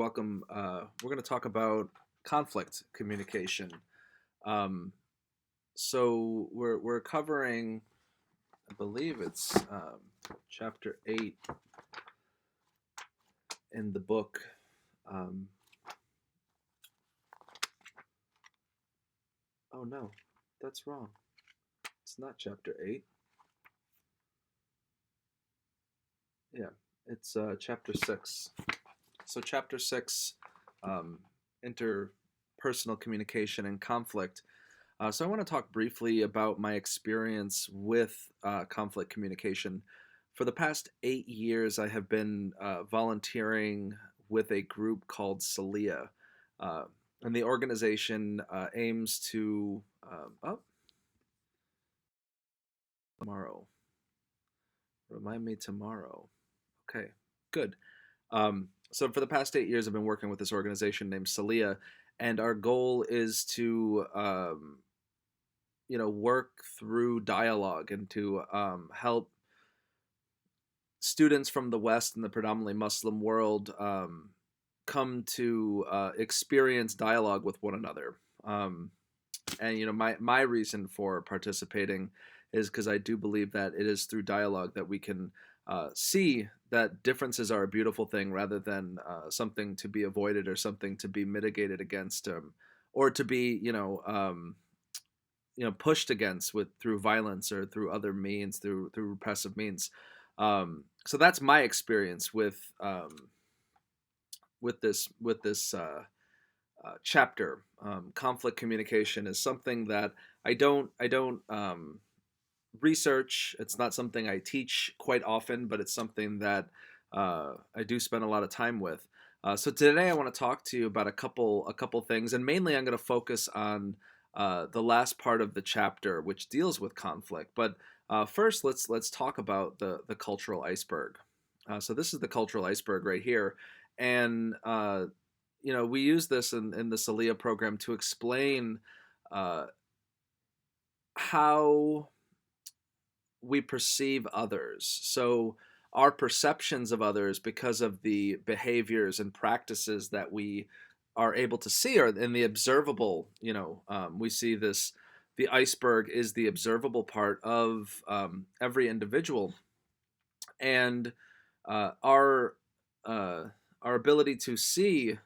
Welcome. We're going to talk about conflict communication. Um, so we're covering, I believe it's chapter 8 in the book. Um, oh no, that's wrong. It's not chapter 8. Yeah, it's chapter 6. So chapter 6, um, interpersonal communication and conflict. So I want to talk briefly about my experience with conflict communication. For the past 8 years, I have been volunteering with a group called Celia, uh, and the organization aims to. Oh, tomorrow. Remind me tomorrow. Okay, good. So for the past 8 years, I've been working with this organization named Celia, and our goal is to work through dialogue and to help students from the West and the predominantly Muslim world come to experience dialogue with one another. And my reason for participating is because I do believe that it is through dialogue that we can see that differences are a beautiful thing rather than something to be avoided or something to be mitigated against, or to be pushed against with through violence or through other means, through repressive means. So that's my experience with this chapter. Conflict communication is something that I don't research. It's not something I teach quite often, but it's something that I do spend a lot of time with. So today I want to talk to you about a couple things, and mainly I'm going to focus on the last part of the chapter, which deals with conflict. But first, let's talk about the cultural iceberg. So this is the cultural iceberg right here, and we use this in the Celia program to explain uh, how we perceive others. So our perceptions of others, because of the behaviors and practices that we are able to see, or in the observable. We see this. The iceberg is the observable part of every individual, and uh, our uh, our ability to see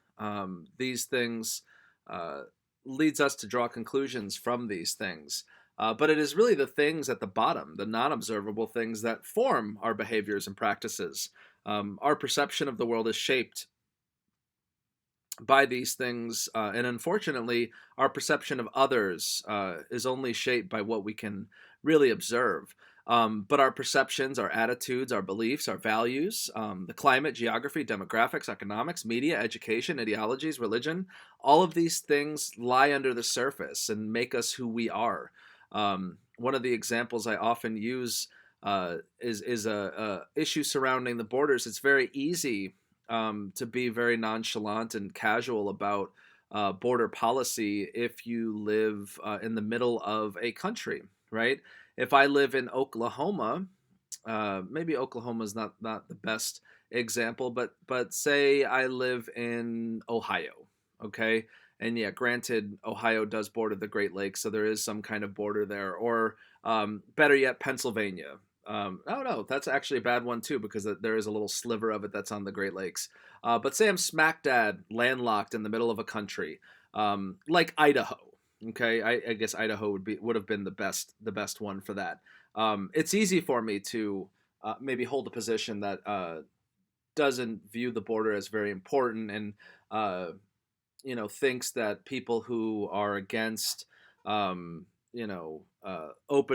these things uh, leads us to draw conclusions from these things. But it is really the things at the bottom, the non-observable things, that form our behaviors and practices. Our perception of the world is shaped by these things, and unfortunately, our perception of others is only shaped by what we can really observe. But our perceptions, our attitudes, our beliefs, our values, the climate, geography, demographics, economics, media, education, ideologies, religion, all of these things lie under the surface and make us who we are. One of the examples I often use is a issue surrounding the borders. It's very easy to be very nonchalant and casual about border policy if you live in the middle of a country, right? If I live in Oklahoma, maybe Oklahoma is not the best example, but say I live in Ohio, okay? And yeah, granted, Ohio does border the Great Lakes, so there is some kind of border there. Or better yet, Pennsylvania. Oh no, that's actually a bad one too, because there is a little sliver of it that's on the Great Lakes. But say I'm smack dab landlocked in the middle of a country, like Idaho. Okay, I guess Idaho would have been the best one for that. It's easy for me to maybe hold a position that doesn't view the border as very important, and uh, thinks that people who are against open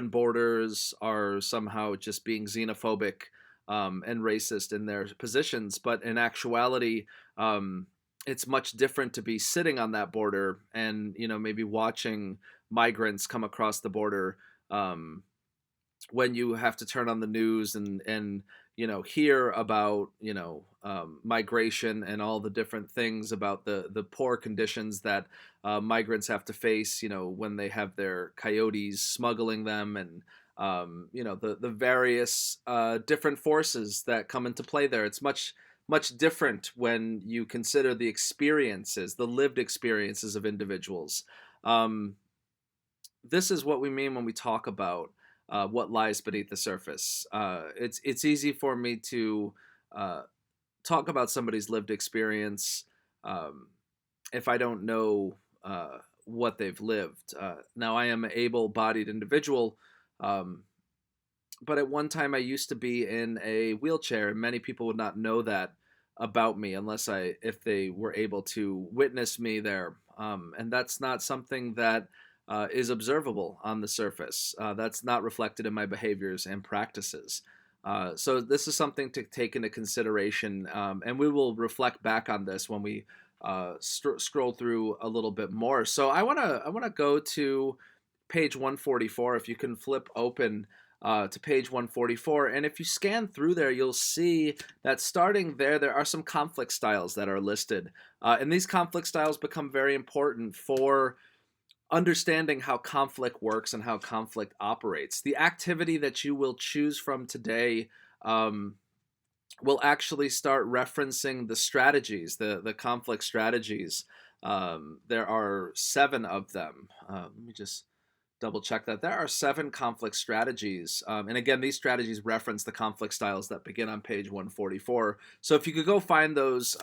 borders are somehow just being xenophobic and racist in their positions. But in actuality, it's much different to be sitting on that border and maybe watching migrants come across the border, when you have to turn on the news and hear about migration and all the different things about the poor conditions that migrants have to face, when they have their coyotes smuggling them, and the various different forces that come into play there. It's much much different when you consider the experiences, the lived experiences of individuals. Um, this is what we mean when we talk about what lies beneath the surface. It's easy for me to uh, talk about somebody's lived experience um, if I don't know what they've lived. Now, I am an able-bodied individual, um, but at one time I used to be in a wheelchair, and many people would not know that about me if they were able to witness me there. And that's not something that is observable on the surface. That's not reflected in my behaviors and practices. So this is something to take into consideration, and we will reflect back on this when we scroll through a little bit more. So I wanna go to page 144. If you can flip open to page 144. And if you scan through there, you'll see that starting there are some conflict styles that are listed. And these conflict styles become very important for understanding how conflict works and how conflict operates. The activity that you will choose from today um, will actually start referencing the strategies, the conflict strategies. There are 7 of them. Let me just double check that. There are 7 conflict strategies. And again, these strategies reference the conflict styles that begin on page 144. So if you could go find those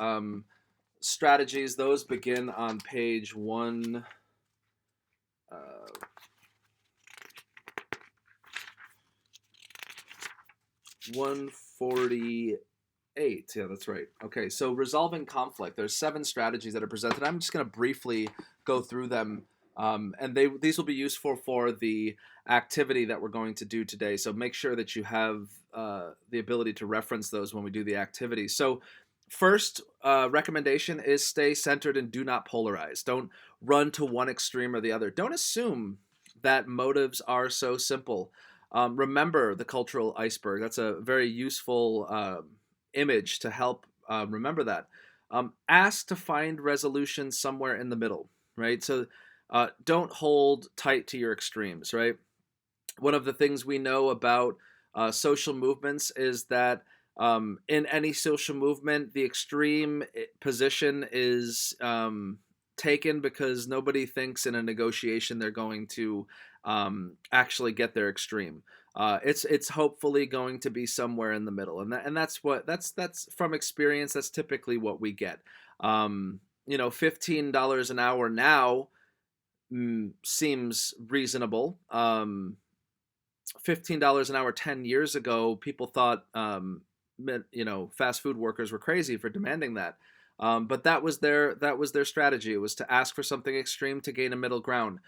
strategies, those begin on page 148. Yeah, that's right. Okay, so resolving conflict. There's 7 strategies that are presented. I'm just going to briefly go through them, and these will be useful for the activity that we're going to do today. So make sure that you have the ability to reference those when we do the activity. So first recommendation is stay centered and do not polarize. Don't run to one extreme or the other. Don't assume that motives are so simple. Remember the cultural iceberg. That's a very useful image to help remember that. Ask to find resolution somewhere in the middle, right? So don't hold tight to your extremes, right? One of the things we know about social movements is that in any social movement, the extreme position is taken because nobody thinks in a negotiation they're going to actually get their extreme. It's hopefully going to be somewhere in the middle, and that's from experience. That's typically what we get. $15 an hour now seems reasonable. $15 an hour 10 years ago, people thought fast food workers were crazy for demanding that. But that was their strategy. It was to ask for something extreme to gain a middle ground.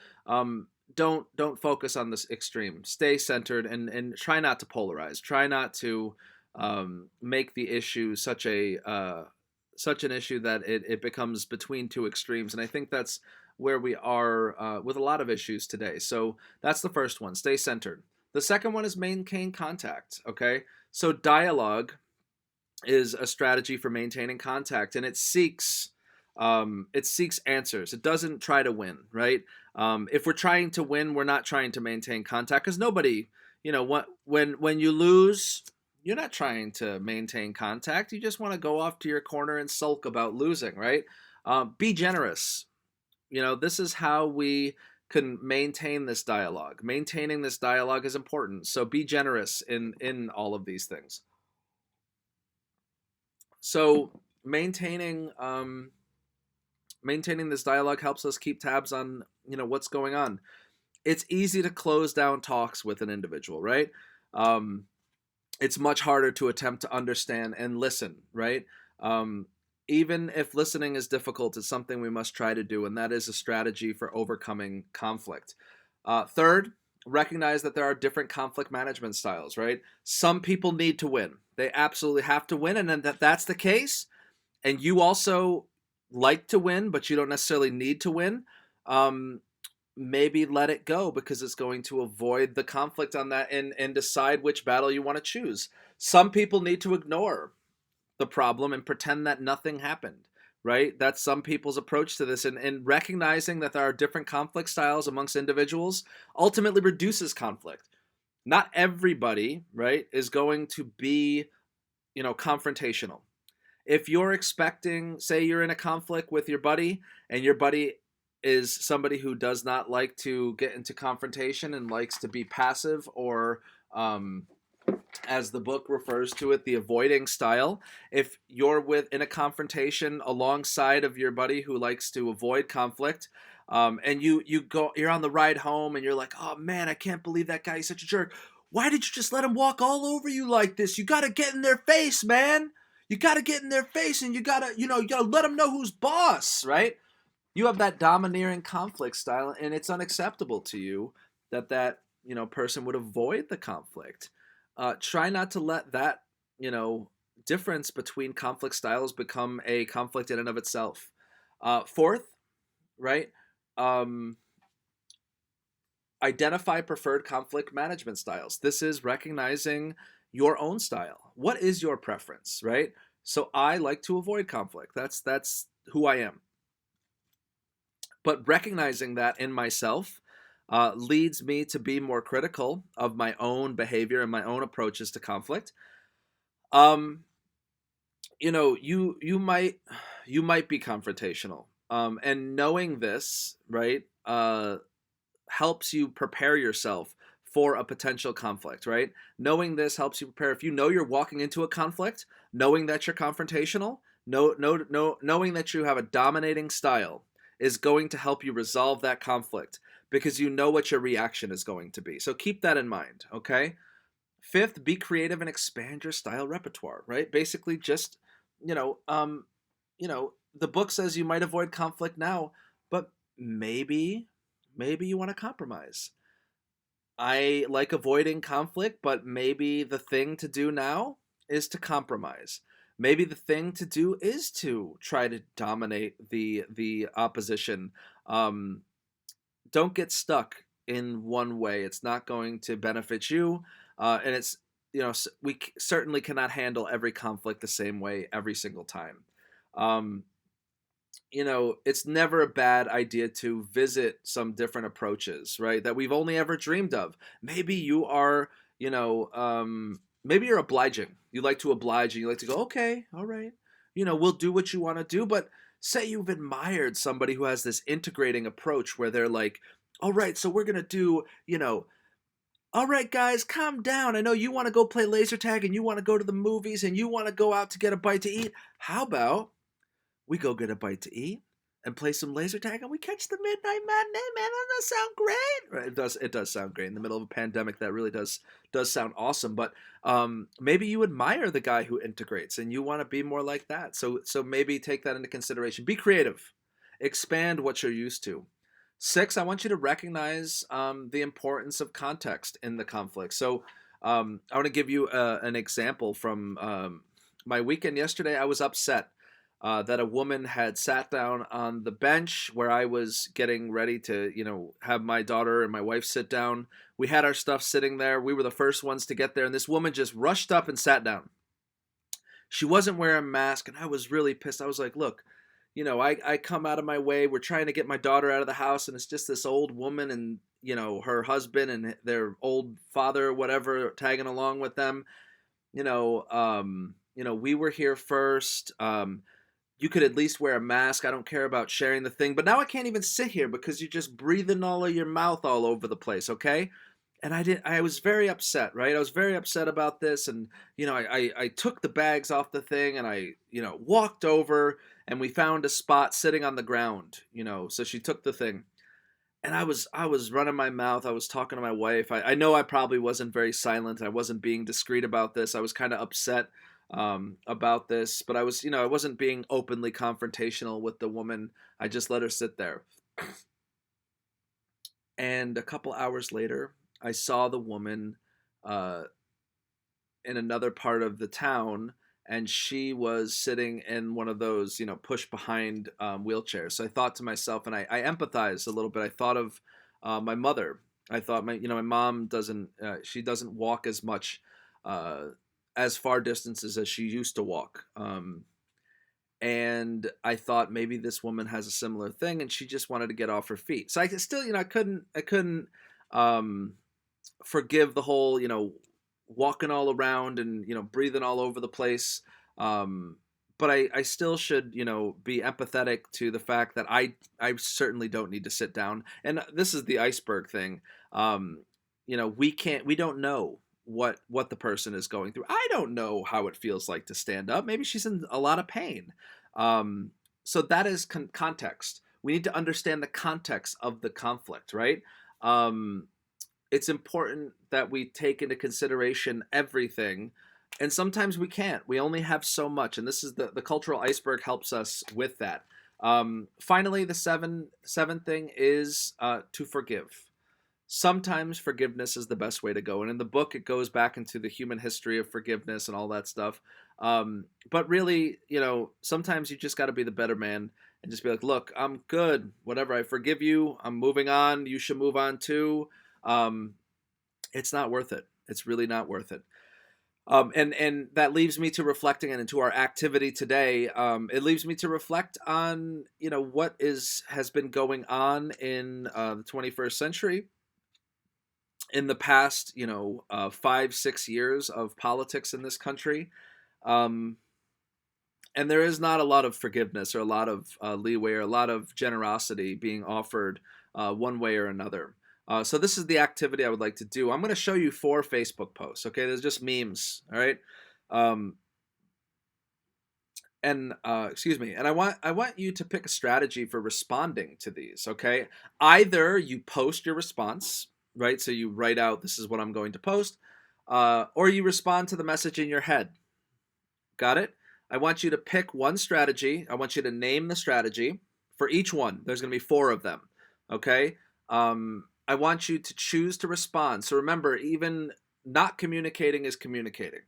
Don't focus on this extreme. Stay centered and try not to polarize. Try not to make the issue such an issue that it becomes between two extremes. And I think that's where we are with a lot of issues today. So that's the first one. Stay centered. The second one is maintain contact. Okay, so dialogue is a strategy for maintaining contact, and it seeks answers. It doesn't try to win, right? If we're trying to win, we're not trying to maintain contact, because nobody, when you lose, you're not trying to maintain contact. You just want to go off to your corner and sulk about losing, right? Be generous. This is how we can maintain this dialogue. Maintaining this dialogue is important. So be generous in all of these things. So maintaining this dialogue helps us keep tabs on what's going on. It's easy to close down talks with an individual, right? It's much harder to attempt to understand and listen, right? Even if listening is difficult, it's something we must try to do, and that is a strategy for overcoming conflict. Third, recognize that there are different conflict management styles, right? Some people need to win. They absolutely have to win, and then that's the case, and you also like to win, but you don't necessarily need to win, maybe let it go, because it's going to avoid the conflict on that and decide which battle you want to choose. Some people need to ignore the problem and pretend that nothing happened, right? That's some people's approach to this. And recognizing that there are different conflict styles amongst individuals ultimately reduces conflict. Not everybody, right, is going to be, confrontational. If you're expecting, say you're in a conflict with your buddy, and your buddy is somebody who does not like to get into confrontation and likes to be passive, or um, as the book refers to it, the avoiding style. If you're with in a confrontation alongside of your buddy who likes to avoid conflict, and you're on the ride home and you're like, oh man, I can't believe that guy, he's such a jerk. Why did you just let him walk all over you like this? You got to get in their face, man. You got to get in their face, and you got to, you got to let them know who's boss, right? You have that domineering conflict style, and it's unacceptable to you that person would avoid the conflict. Try not to let that difference between conflict styles become a conflict in and of itself. Fourth, right? Um, Identify preferred conflict management styles. This is recognizing your own style. What is your preference, right? So I like to avoid conflict. That's who I am. But recognizing that in myself leads me to be more critical of my own behavior and my own approaches to conflict. Um, you might be confrontational, and knowing this, right, helps you prepare yourself for a potential conflict, right? Knowing this helps you prepare. If you know you're walking into a conflict, knowing that you're confrontational, knowing that you have a dominating style is going to help you resolve that conflict, because you know what your reaction is going to be. So keep that in mind, okay? Fifth, be creative and expand your style repertoire, right? Basically just, you know, um, the book says you might avoid conflict now, but maybe you want to compromise. I like avoiding conflict, but maybe the thing to do now is to compromise. Maybe the thing to do is to try to dominate the opposition. Um, don't get stuck in one way. It's not going to benefit you, and it's we certainly cannot handle every conflict the same way every single time. Um, it's never a bad idea to visit some different approaches, right? That we've only ever dreamed of. Maybe you are, maybe you're obliging. You like to oblige, and you like to go, okay, all right, we'll do what you want to do. But say you've admired somebody who has this integrating approach where they're like, all right, so we're gonna do, all right, guys, calm down. I know you want to go play laser tag, and you want to go to the movies, and you want to go out to get a bite to eat. How about we go get a bite to eat and play some laser tag, and we catch the midnight matinee, man? Doesn't that sound great? Right, it does sound great in the middle of a pandemic. That really does sound awesome. But maybe you admire the guy who integrates, and you want to be more like that. So maybe take that into consideration. Be creative, expand what you're used to. Six, I want you to recognize the importance of context in the conflict. So I want to give you an example from my weekend yesterday. I was upset that a woman had sat down on the bench where I was getting ready to, have my daughter and my wife sit down. We had our stuff sitting there. We were the first ones to get there, and this woman just rushed up and sat down. She wasn't wearing a mask, and I was really pissed. I was like, look, I come out of my way. We're trying to get my daughter out of the house, and it's just this old woman and, her husband and their old father or whatever tagging along with them. We were here first. You could at least wear a mask. I don't care about sharing the thing. But now I can't even sit here because you're just breathing all of your mouth all over the place, okay? And I was very upset, right? I was very upset about this. And, I took the bags off the thing, and I, walked over, and we found a spot sitting on the ground, so she took the thing. And I was running my mouth. I was talking to my wife. I know I probably wasn't very silent. I wasn't being discreet about this. I was kind of upset about this, but I wasn't being openly confrontational with the woman. I just let her sit there. And a couple hours later, I saw the woman uh, in another part of the town, and she was sitting in one of those, push behind wheelchairs. So I thought to myself, and I empathized a little bit. I thought of my mother. I thought my mom she doesn't walk as much, as far distances as she used to walk. And I thought maybe this woman has a similar thing, and she just wanted to get off her feet. So I still, I couldn't um, forgive the whole, walking all around and, breathing all over the place. but I still should, be empathetic to the fact that I certainly don't need to sit down. And this is the iceberg thing. Um, we don't know what the person is going through. I don't know how it feels like to stand up. Maybe she's in a lot of pain. Um, so that is context. We need to understand the context of the conflict, right? Um, it's important that we take into consideration everything, and sometimes we can't. We only have so much, and this is the cultural iceberg helps us with that. Finally, the seven thing is to forgive. Sometimes forgiveness is the best way to go, and in the book it goes back into the human history of forgiveness and all that stuff. But really, sometimes you just got to be the better man and just be like, look, I'm good, whatever, I forgive you, I'm moving on, you should move on too. um, it's not worth it. It's really not worth it. And that leaves me to reflecting, and into our activity today. It leaves me to reflect on what is has been going on in the 21st century, in the past 5-6 years of politics in this country. Um, and there is not a lot of forgiveness or a lot of leeway or a lot of generosity being offered one way or another. So this is the activity I would like to do. I'm going to show you 4 Facebook posts. Okay, there's just memes. All right, um, and excuse me. And I want you to pick a strategy for responding to these. Okay, either you post your response, right? So you write out, this is what I'm going to post, or you respond to the message in your head. Got it? I want you to pick one strategy. I want you to name the strategy for each one. There's going to be 4 of them. Okay? I want you to choose to respond. So remember, even not communicating is communicating.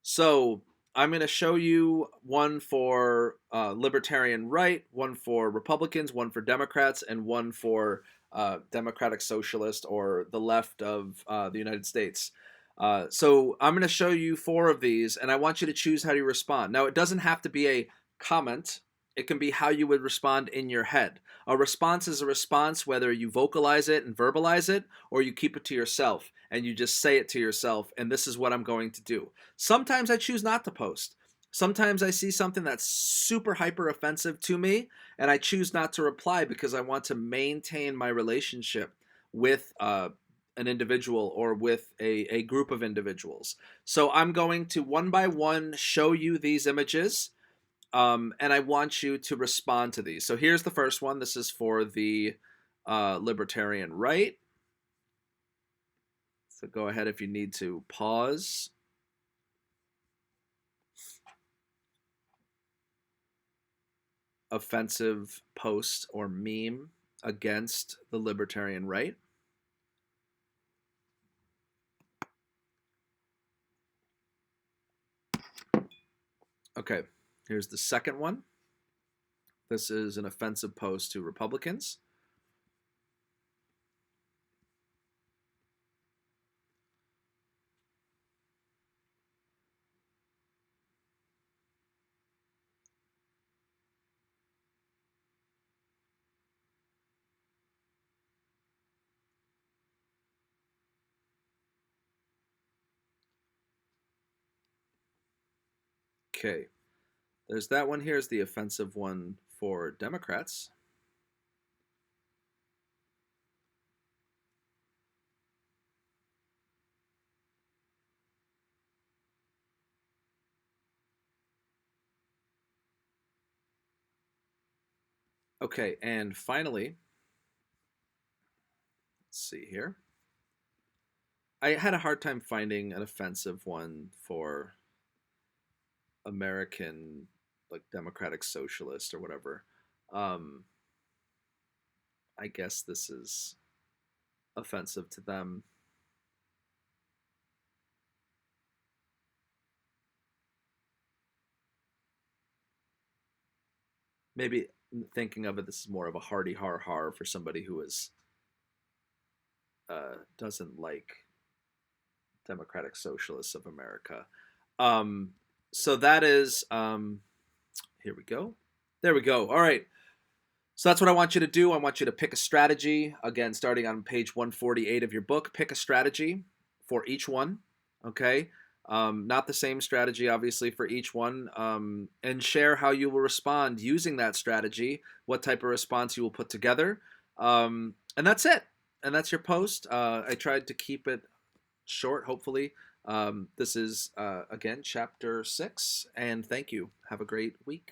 So I'm going to show you one for libertarian right, one for Republicans, one for Democrats, and one for Democratic Socialist, or the left of the United States. So I'm going to show you 4 of these, and I want you to choose how you respond. Now, it doesn't have to be a comment. It can be how you would respond in your head. A response is a response, whether you vocalize it and verbalize it, or you keep it to yourself and you just say it to yourself, and this is what I'm going to do. Sometimes I choose not to post. Sometimes I see something that's super hyper offensive to me, and I choose not to reply because I want to maintain my relationship with an individual or with a group of individuals. So I'm going to one by one show you these images, and I want you to respond to these. So here's the first one. This is for the libertarian right. So go ahead if you need to pause. Offensive post or meme against the libertarian right. Okay, here's the second one. This is an offensive post to Republicans. Okay, there's that one. Here's the offensive one for Democrats. Okay, and finally, let's see here. I had a hard time finding an offensive one for American, like Democratic Socialist or whatever. Um, I guess this is offensive to them. Maybe thinking of it, this is more of a hardy har har for somebody who is doesn't like Democratic Socialists of America. Um, so that is here we go. There we go. All right. So that's what I want you to do. I want you to pick a strategy. Again, starting on page 148 of your book, pick a strategy for each one. Okay. Not the same strategy, obviously, for each one, and share how you will respond using that strategy, what type of response you will put together. And that's it. And that's your post. I tried to keep it short, hopefully. This is, again, chapter 6. And thank you. Have a great week.